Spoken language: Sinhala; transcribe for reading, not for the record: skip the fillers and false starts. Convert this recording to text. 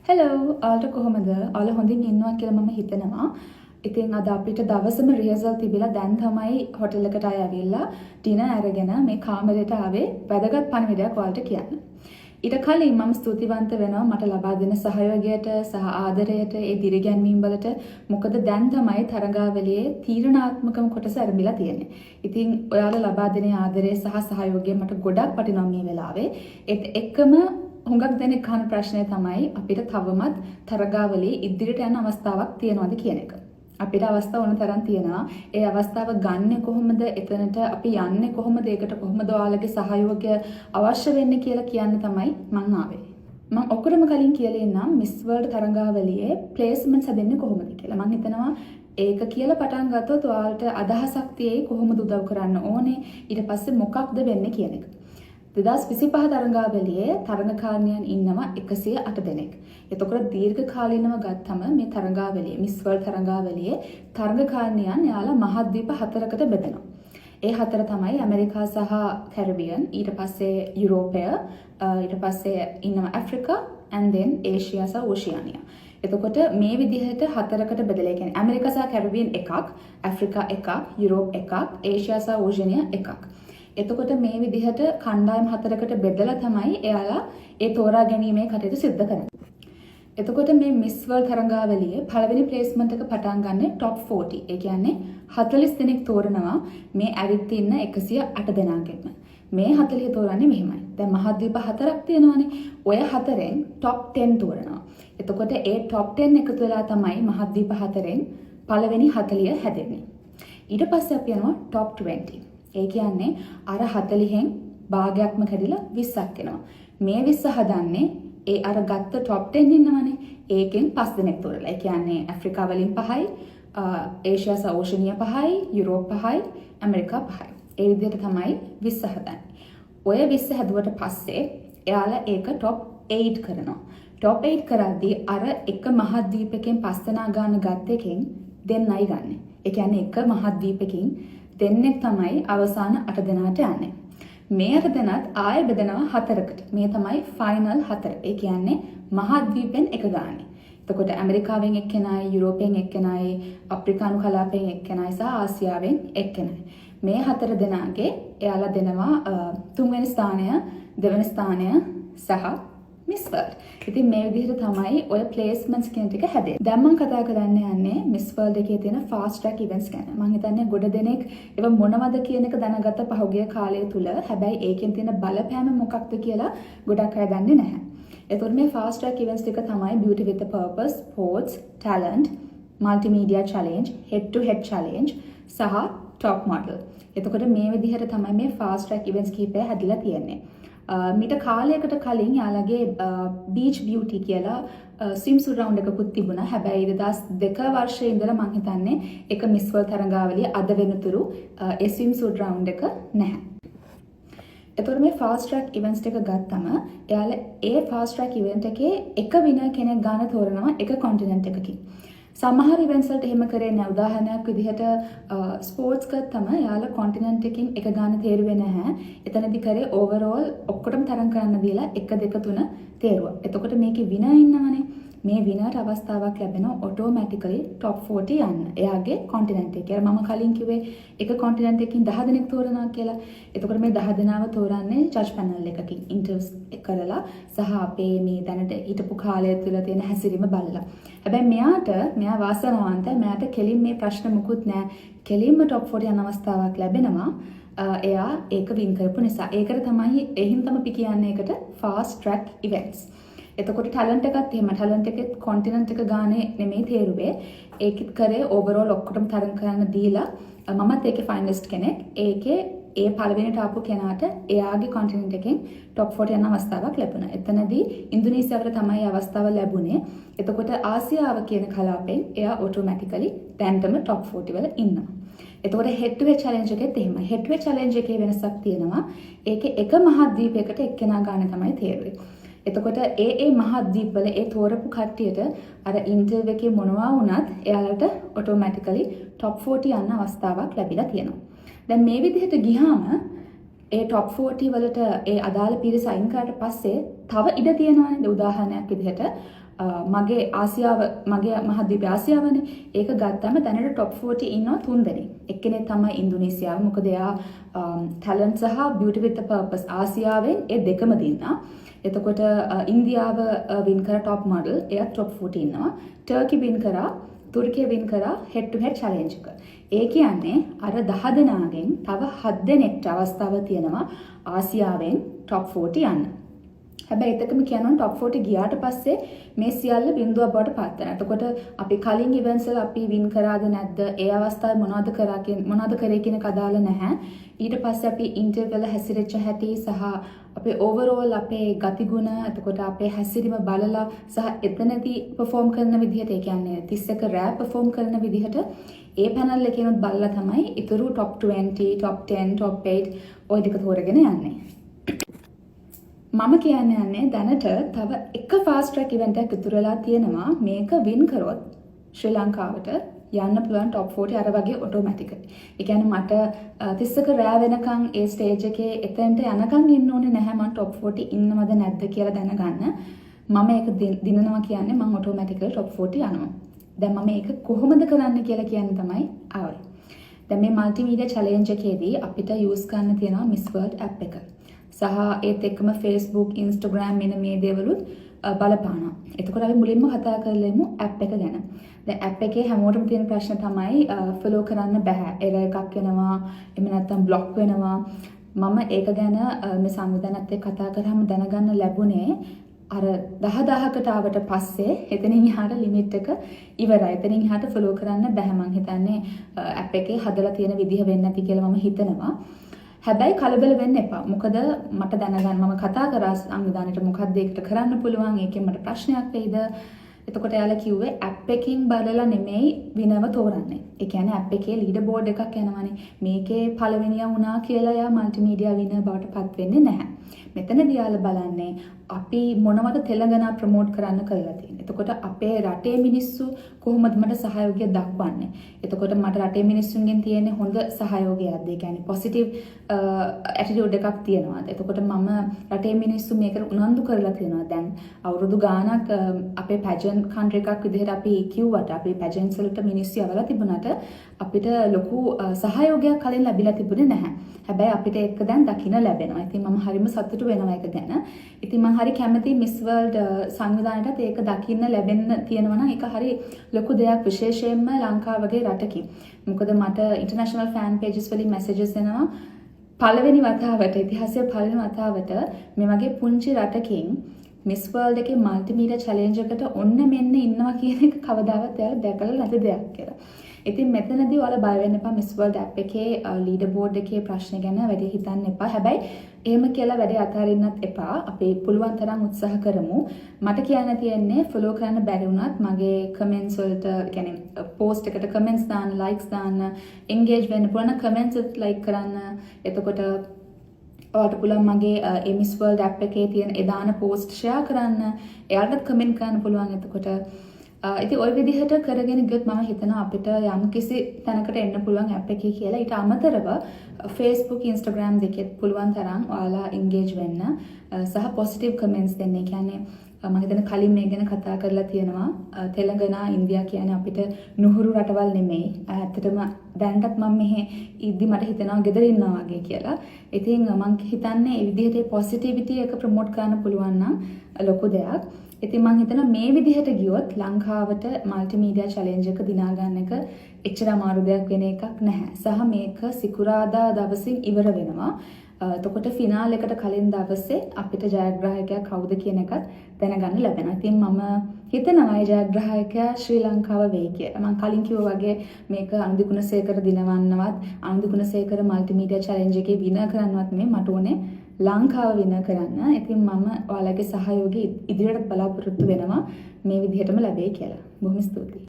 හෙලෝ ඔයාලට කොහොමද? ඔයාලා හොඳින් ඉන්නවා කියලා මම හිතනවා. ඉතින් අද අපිට දවසම රිහර්සල් තිබිලා දැන් තමයි හොටෙල් එකට ඇවිල්ලා ඩිනර් අරගෙන මේ කාමරයට ආවේ වැදගත් පණිවිඩයක් ඔයාලට කියන්න. ඊට කලින් මම ස්තුතිවන්ත වෙනවා මට ලබා දෙන සහයෝගයට සහ ආදරයට ඒ දිරිගැන්වීම් වලට. මොකද දැන් තමයි තරඟාවලියේ තීරණාත්මකම කොටස ආරම්භලා තියෙන්නේ. ඉතින් ඔයාලා ලබා දෙන ආදරය සහ සහයෝගය මට ගොඩක් වටිනවා මේ වෙලාවේ. ඒත් එක්කම හුඟක් දෙනෙක් අහන ප්‍රශ්නය තමයි අපිට තවමත් තරගාවලියේ ඉදිරියට යන අවස්ථාවක් තියෙනවද කියන එක. අපිට අවස්ථා ඕන තරම් තියෙනවා. ඒ අවස්ථාව ගන්න කොහොමද? එතනට අපි යන්නේ කොහොමද? ඒකට කොහොමද ඔයාලගේ සහයෝගය අවශ්‍ය වෙන්නේ කියලා කියන්න තමයි මම ආවේ. මම ඔක්කොටම කලින් කියලා ඉන්නම් මිස් වර්ල්ඩ් තරගාවලියේ ප්ලේස්මන්ට්ස් හදන්නේ කොහොමද කියලා. මම හිතනවා ඒක කියලා පටන් ගත්තොත් ඔයාලට අදහසක් තියෙයි කොහොමද උදව් කරන්න ඕනේ, ඊට පස්සේ මොකක්ද වෙන්නේ කියන එක. 2025 තරඟාවලියේ තරඟකාරණියන් ඉන්නවා 108 දෙනෙක්. එතකොට දීර්ඝ කාලීනව ගත්තම මේ තරඟාවලියේ මිස් වර්ල්ඩ් තරඟාවලියේ තරඟකාරණියන් යාලා මහද්වීප 4කට බෙදෙනවා. ඒ 4 තමයි ඇමරිකා සහ කැරිබියන්, ඊට පස්සේ යුරෝපය, ඊට පස්සේ ඉන්නවා ඇෆ්‍රිකා and then ඒෂියා සහ ඕෂියානියා. එතකොට මේ විදිහට 4කට බෙදලා, ඒ කියන්නේ ඇමරිකා සහ කැරිබියන් එකක්, ඇෆ්‍රිකා එකක්, යුරෝප එකක්, ඒෂියා සහ ඕෂියානියා එකක්. එතකොට මේ විදිහට කණ්ඩායම් 4කට බෙදලා තමයි එයාලා ඒ තෝරා ගැනීමේ කටයුතු සිදු කරන්නේ. එතකොට මේ මිස් වර්ල්ඩ් තරඟාවලියේ පළවෙනි ප්ලේස්මන්ට් එක පටන් ගන්න top 40. ඒ කියන්නේ 40 දෙනෙක් තෝරනවා මේ ඇවිත් ඉන්න 108 දෙනාගෙන්. මේ 40 තෝරන්නේ මෙහෙමයි. දැන් මහද්වීප 4ක් තියෙනවානේ. ඔය 4ෙන් top 10 තෝරනවා. එතකොට ඒ top 10 එකතු වෙලා තමයි මහද්වීප 4ෙන් පළවෙනි 40 හැදෙන්නේ. ඊට පස්සේ අපි යනවා top 20. ඒ කියන්නේ අර 40න් භාගයක්ම කැඩිලා 20ක් එනවා. මේ 20 හදන්නේ ඒ අර ගත්ත top 10 ඉන්නවනේ. ඒකෙන් 5 දෙනෙක් තෝරලා. ඒ කියන්නේ ඇෆ්‍රිකා වලින් 5යි, ඒෂියා සහ ඕෂියානියා 5යි, යුරෝප 5යි, ඇමරිකා 5යි. ඒ විදිහට තමයි 20 හදන්නේ. ඔය 20 හැදුවට පස්සේ එයාලා ඒක top 8 කරනවා. top 8 කරද්දී අර එක මහද්වීපකෙන් 5 දෙනා ගන්න ගත්ත එකෙන් දෙන්නයි ගන්න. ඒ කියන්නේ එක මහද්වීපකින් දෙන්නෙක් තමයි අවසාන 8 දෙනාට යන්නේ. මේ 8 දෙනාත් ආයෙ බෙදනවා 4කට. මේ තමයි ෆයිනල් 4. ඒ කියන්නේ මහද්වීපෙන් එක ගානේ. එතකොට ඇමරිකාවෙන් එක්කෙනයි, යුරෝපයෙන් එක්කෙනයි, අප්‍රිකානු කලාපයෙන් එක්කෙනයි සහ ආසියාවෙන් එක්කෙනයි. මේ 4 දෙනාගේ එයාලා දෙනවා 3 වෙනි ස්ථානය, 2 වෙනි ස්ථානය සහ මිස් වර්ල්ඩ්. ඉතින් මේ විදිහට තමයි ඔය ප්ලේස්මන්ට්ස් කියන ටික හැදෙන්නේ. දැන් මම කතා කරන්න යන්නේ මිස් වර්ල්ඩ් එකේ තියෙන ෆාස්ට් ට්‍රැක් ඉවෙන්ට්ස් ගැන. මම හිතන්නේ ගොඩ දෙනෙක් ඒව මොනවද කියන එක දැනගත්ත පහුගිය කාලය තුල. හැබැයි ඒකෙන් තියෙන බලපෑම මොකක්ද කියලා ගොඩක් අය දන්නේ නැහැ. එතකොට මේ ෆාස්ට් ට්‍රැක් ඉවෙන්ට්ස් ටික තමයි Beauty with a Purpose, Sports, Talent, Multimedia Challenge, Head to Head Challenge සහ Top Model. එතකොට මේ විදිහට තමයි මේ ෆාස්ට් ට්‍රැක් ඉවෙන්ට්ස් කීපය හැදිලා තියෙන්නේ. මීට කාලයකට කලින් යාළගේ බීච් බියුටි කියලා ස්විම්සුට් රවුන්ඩ් එකකුත් තිබුණා. හැබැයි 2002 වර්ෂයේ ඉඳලා මම හිතන්නේ ඒක මිස් වර්ල්ඩ් තරඟාවලිය අද වෙනතුරු ඒ ස්විම්සුට් රවුන්ඩ් එක නැහැ. එතකොට මේ ෆාස්ට් ට්‍රැක් ඉවෙන්ට්ස් ටික ගත්තම එයාලා ඒ ෆාස්ට් ට්‍රැක් ඉවෙන්ට් එකේ එක විනර් කෙනෙක් ගන්න තෝරනවා එක කොන්ටිනන්ට් එකකින්. සමහර ඉවෙන්ට්ස් වලට එහෙම කරේ නැහැ. උදාහරණයක් විදිහට ස්පෝර්ට්ස් ගත්තම යාලා කොන්ටිනන්ට් එකකින් එක ගන්න තේරුවේ නැහැ. එතනදී කරේ ඕවරෝල් ඔක්කොටම තරම් කරන්න දීලා 1 2 3 තේරුවා. එතකොට මේකේ විනර් ඉන්නවනේ. මේ විනර්ට අවස්ථාවක් ලැබෙනවා ඔටෝමැටිකලි top 40 යන්න. එයාගේ කොන්ටිනන්ට් එකේ. මම කලින් කිව්වේ එක කොන්ටිනන්ට් එකකින් 10 දෙනෙක් තෝරනවා කියලා. එතකොට මේ 10 දෙනාව තෝරන්නේ ජජ් පැනල් එකකින් ඉන්ටර්ව්ස් කරලා සහ අපේ මේ දැනට හිටපු කාලය තුළ තියෙන හැසිරීම බලලා. හැබැයි මෙයා වාසනාවන්තයි. මෙයාට කෙලින් මේ ප්‍රශ්න මුකුත් නැහැ. කෙලින්ම top 40 යන අවස්ථාවක් ලැබෙනවා. එයා ඒක වින් කරපු නිසා. ඒකට තමයි එහින් අපි කියන්නේ ඒකට fast track events. එතකොට ටැලන්ට් එකත් එහෙම. ටැලන්ට් එකෙත් කොන්ටිනන්ට් එක ගානේ නෙමෙයි තේරුවේ. ඒකෙත් කරේ ඕවරෝල් ඔක්කොටම තරම් කරන්න දීලා මමත් ඒකේ ෆයිනලිස්ට් කෙනෙක්. ඒකේ ඒ පළවෙනිට ආපු කෙනාට එයාගේ කොන්ටිනන්ට් එකෙන් top 40 යන අවස්ථාවක් ලැබුණා. එතනදී ඉන්දුනීසියාවට තමයි අවස්ථාව ලැබුණේ. එතකොට ආසියාව කියන කලාපෙන් එයා ඔටෝමැටිකලි දැන්ටම top 40 වල ඉන්නවා. එතකොට head to head challenge එකෙත් එහෙමයි. head to head challenge එකේ වෙනසක් තියෙනවා. ඒකේ එක මහද්වීපයකට එක්කෙනා ගන්න තමයි තේරුවේ. එතකොට ඒ මහද්වීපවල ඒ තෝරපු කට්ටියට අර ඉන්ටර්වයුව එකේ මොනවා වුණත් එයාලට ඔටෝමැටිකලි top 40 යන අවස්ථාවක් ලැබිලා තියෙනවා. දැන් මේ විදිහට ගියාම ඒ top 40 වලට ඒ අදාළ පිරිස අයින් කරාට පස්සේ තව ඉඩ තියෙනවානේ. උදාහරණයක් විදිහට මගේ ආසියාව මගේ මහද්වීපය ආසියාවනේ. ඒක ගත්තම දැනට top 40 ඉන්නවා 3 දෙනෙක්. එක්කෙනෙක් තමයි ඉන්දුනීසියාව. මොකද එයා talent සහ beauty with a purpose ආසියාවෙන් ඒ දෙකම දින්නා. එතකොට ඉන්දියාව වින් කරා top model. එයා top 40 ඉන්නවා. ටර්කි වින් කරා තුර්කිය වින් කරා head to head challenge එක. ඒ කියන්නේ අර 10 දෙනාගෙන් තව 7 දෙනෙක්ට අවස්ථාව තියෙනවා ආසියාවෙන් top 40 යන්න. හැබැයි එතකම කියනවා top 40 ගියාට පස්සේ මේ සියල්ල බිඳුවක් බවට පත් වෙනවා. එතකොට අපි කලින් events වල අපි වින් කරාද නැද්ද? ඒ අවස්ථාවේ මොනවද කරේ කියන කදාල නැහැ. ඊට පස්සේ අපි ඉන්ටර්විව් වල හැසිරෙච්ච හැටි සහ අපේ overall අපේ ගතිගුණ එතකොට අපේ හැසිරීම බලලා සහ එතනදී perform කරන විදිහට ඒ කියන්නේ 31 රැප් perform කරන විදිහට ඒ පැනල් එකේනොත් බලලා තමයි ඊතුරු top 20, top 10, top 8 ඔය ටික තෝරගෙන යන්නේ. මම කියන්නේ දැනට තව එක fast track event එකක් ඉතුරු වෙලා තියෙනවා. මේක win කරොත් ශ්‍රී ලංකාවට යන්න පුළුවන් top 40 අර වගේ automatically. ඒ කියන්නේ මට 31 රෑ වෙනකන් ඒ stage එකේ එතෙන්ට යනකන් ඉන්න ඕනේ නැහැ. මම top 40 ඉන්නවද නැද්ද කියලා දැනගන්න. මම ඒක දිනනවා කියන්නේ මම automatically top 40 යනවා. දැන් මම ඒක කොහොමද කරන්න කියලා කියන්න තමයි ආවේ. දැන් මේ multimedia challenge එකේදී අපිට use කරන්න තියෙනවා Miss World app එක. සහ ඒත් එක්කම Facebook, Instagram මෙන්න මේ දේවලුත් බලපානවා. එතකොට අපි මුලින්ම කතා කරලෙමු app එක ගැන. දැන් app එකේ හැමෝටම තියෙන ප්‍රශ්න තමයි follow කරන්න බෑ. error එකක් එනවා. එහෙම නැත්නම් block වෙනවා. මම ඒක ගැන මේ සංවිධානයත් එක්ක කතා කරාම දැනගන්න ලැබුණේ අර 10000කට ආවට පස්සේ එතනින් එහාට limit එක ඉවරයි. එතනින් එහාට follow කරන්න බෑ. මම හිතන්නේ app එකේ හදලා තියෙන විදිහ වෙන්නේ නැති කියලා මම හිතනවා. හැබැයි කලබල වෙන්න එපා. මොකද මට දැනගන්න මම කතා කරා සංවිධානයට මොකක්ද ඒකට කරන්න පුළුවන්. ඒකෙන් මට ප්‍රශ්නයක් වෙයිද? එතකොට එයාලා කිව්වේ app එකකින් බලලා නෙමෙයි විනව තෝරන්නේ. ඒ කියන්නේ app එකේ leader board එකක් යනවානේ. මේකේ පළවෙනියා වුණා කියලා එයා multimedia winner බවට පත් වෙන්නේ නැහැ. මෙතනදී යාලා බලන්නේ අපි මොනවද තෙලඟනා ප්‍රොමෝට් කරන්න කරලා තියෙන්නේ. එතකොට අපේ රටේ මිනිස්සු කොහොමද මට සහයෝගය දක්වන්නේ? එතකොට මට රටේ මිනිස්සුන්ගෙන් තියෙන හොඳ සහයෝගයක්ද? ඒ කියන්නේ positive attitude එකක් තියනවාද? එතකොට මම රටේ මිනිස්සු මේකට උනන්දු කරලා තියෙනවා. දැන් අවුරුදු ගාණක් අපේ pageant country එකක් විදිහට අපි කිව්වට අපි pageants වලට මිනිස්සු යවලා තිබුණාට අපිට ලොකු සහයෝගයක් කලින් ලැබිලා තිබුණේ නැහැ. හැබැයි අපිට ඒක දැන් දකින්න ලැබෙනවා. ඉතින් මම හරිම සතුටු වෙනවා ඒක ගැන. ඉතින් මම හරි කැමතියි Miss World සංවිධානයටත් ඒක දකින්න ලැබෙන්න තියෙනවා නම් ඒක හරි ලොකු දෙයක් විශේෂයෙන්ම ලංකාව වගේ රටකින්. මොකද මට international fan pages වලින් messages එනවා පළවෙනි වතාවට ඉතිහාසයේ පළවෙනි වතාවට මේ වගේ පුංචි රටකින් Miss World එකේ multimedia challenge එකට ඔන්න මෙන්න ඉන්නවා කියන එක කවදාවත් එයාලා දැකලා නැති දෙයක් කියලා. ඉතින් මෙතනදී ඔයාලා බය වෙන්න එපා Miss World app එකේ leader board එකේ ප්‍රශ්න ගැන වැඩි හිතන්න එපා. හැබැයි එහෙම කියලා වැඩි අතාරින්නත් එපා. අපි පුළුවන් තරම් උත්සාහ කරමු. මට කියන්න තියෙන්නේ follow කරන්න බැරි වුණත් මගේ comments වලට කියන්නේ post එකට comments දාන්න, likes දාන්න, engage වෙන්න පුළුවන් comments වලට like කරන්න. එතකොට ඔයාලට පුළුවන් මගේ Miss World app එකේ තියෙන එදාන post share කරන්න. එයාලටත් comment කරන්න පුළුවන්. එතකොට ඉතින් ওই විදිහට කරගෙන ගියොත් මම හිතනවා අපිට යම් කිසි තැනකට එන්න පුළුවන් app එකේ කියලා. ඊට අමතරව Facebook, Instagram දෙකෙත් පුළුවන් තරම් ඔයාලා engage වෙන්න සහ positive comments දෙන්න. ඒ කියන්නේ මම හිතන කලින් මේ ගැන කතා කරලා තියෙනවා. තෙලඟනා, ඉන්දියා කියන්නේ අපිට නුහුරු රටවල් නෙමෙයි. ඇත්තටම දැනටත් මම මෙහි ඉද්දි මට හිතෙනවා ගෙදර ඉන්නවා වගේ කියලා. ඉතින් මම හිතන්නේ මේ විදිහට positivity එක promote කරන්න පුළුවන් නම් ලොකු දෙයක්. ඉතින් මම හිතනවා මේ විදිහට ගියොත් ලංකාවට multimedia challenge එක දිනා ගන්න එක එච්චර අමාරු දෙයක් වෙන එකක් නැහැ. සහ මේක සිකුරාදා දවසින් ඉවර වෙනවා. එතකොට ෆිනාල් එකට කලින් දවසේ අපිට ජයග්‍රාහකයා කවුද කියන එකත් දැනගන්න ලැබෙනවා. ඉතින් මම හිතනවා ජයග්‍රාහකයා ශ්‍රී ලංකාව වෙයි කියලා. මම කලින් කිව්වා වගේ මේක අනුදි ගුණසේකර දිනවන්නවත් අනුදි ගුණසේකර multimedia challenge එකේ විනර් කරන්නවත් නෙමෙයි මට ඕනේ ලංකාව විනර් කරන්න. ඉතින් මම ඔයාලගේ සහයෝගය ඉදිරියට බලාපොරොත්තු වෙනවා මේ විදිහටම ලැබෙයි කියලා. බොහොම ස්තුතියි.